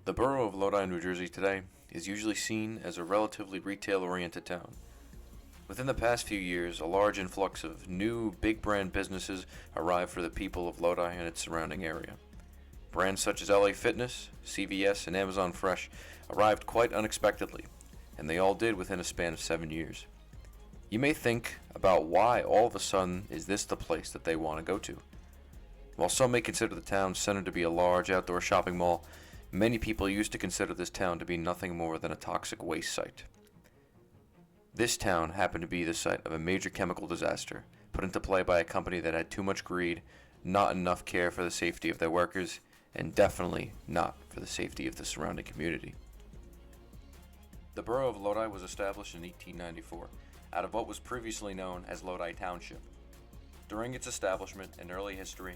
The borough of Lodi, New Jersey today is usually seen as a relatively retail-oriented town. Within the past few years, a large influx of new, big brand businesses arrived for the people of Lodi and its surrounding area. Brands such as LA Fitness, CVS, and Amazon Fresh arrived quite unexpectedly, and they all did within a span of 7 years. You may think about why all of a sudden is this the place that they want to go to. While some may consider the town center to be a large outdoor shopping mall, many people used to consider this town to be nothing more than a toxic waste site. This town happened to be the site of a major chemical disaster put into play by a company that had too much greed, not enough care for the safety of their workers, and definitely not for the safety of the surrounding community. The borough of Lodi was established in 1894 out of what was previously known as Lodi Township. During its establishment and early history,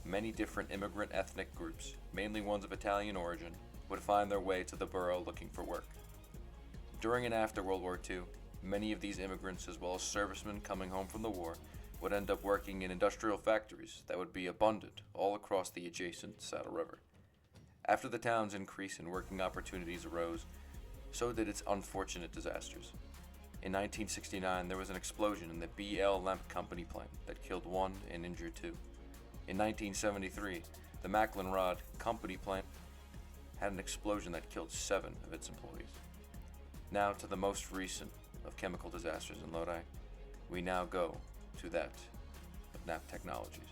many different immigrant ethnic groups, mainly ones of Italian origin, would find their way to the borough looking for work. During and after World War II, many of these immigrants, as well as servicemen coming home from the war, would end up working in industrial factories that would be abundant all across the adjacent Saddle River. After the town's increase in working opportunities arose, so did its unfortunate disasters. In 1969, there was an explosion in the B.L. Lamp Company plant that killed 1 and injured 2. In 1973, the Macklin Rod Company plant had an explosion that killed 7 of its employees. Now to the most recent of chemical disasters in Lodi, we now go to that of Napp Technologies.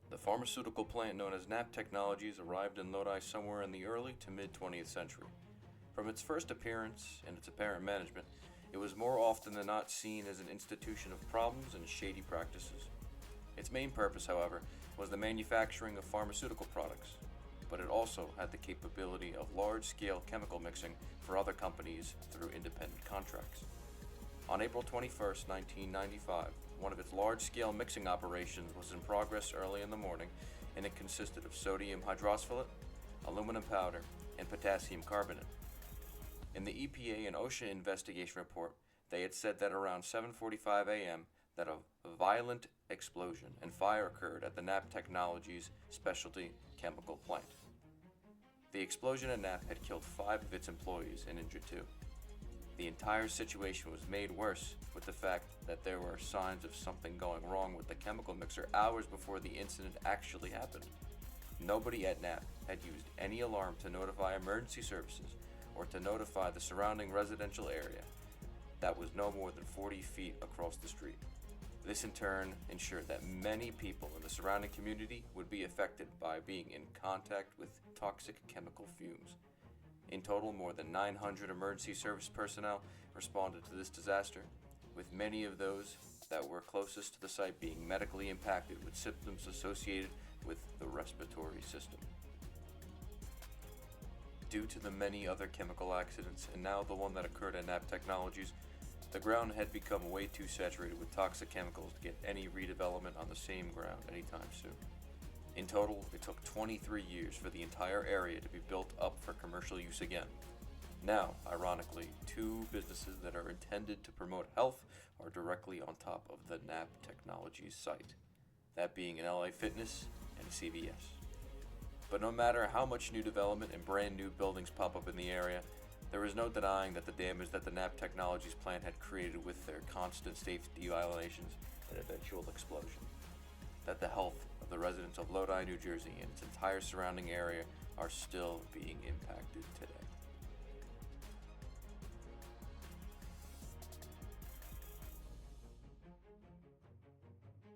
The pharmaceutical plant known as Napp Technologies arrived in Lodi somewhere in the early to mid-20th century. From its first appearance and its apparent management, it was more often than not seen as an institution of problems and shady practices. Its main purpose, however, was the manufacturing of pharmaceutical products, but it also had the capability of large-scale chemical mixing for other companies through independent contracts. On April 21, 1995, one of its large-scale mixing operations was in progress early in the morning, and it consisted of sodium hydroxylate, aluminum powder, and potassium carbonate. In the EPA and OSHA investigation report, they had said that around 7:45 a.m. that a violent explosion and fire occurred at the Napp Technologies specialty chemical plant. The explosion at Napp had killed 5 of its employees and injured 2. The entire situation was made worse with the fact that there were signs of something going wrong with the chemical mixer hours before the incident actually happened. Nobody at Napp had used any alarm to notify emergency services or to notify the surrounding residential area that was no more than 40 feet across the street. This in turn ensured that many people in the surrounding community would be affected by being in contact with toxic chemical fumes. In total, more than 900 emergency service personnel responded to this disaster, with many of those that were closest to the site being medically impacted with symptoms associated with the respiratory system. Due to the many other chemical accidents, and now the one that occurred at Napp Technologies, the ground had become way too saturated with toxic chemicals to get any redevelopment on the same ground anytime soon. In total, it took 23 years for the entire area to be built up for commercial use again. Now, ironically, 2 businesses that are intended to promote health are directly on top of the Napp Technologies site, that being an LA Fitness and a CVS. But no matter how much new development and brand new buildings pop up in the area, there is no denying that the damage that the Napp Technologies plant had created with their constant safety violations and eventual explosion, that the health of the residents of Lodi, New Jersey and its entire surrounding area are still being impacted today.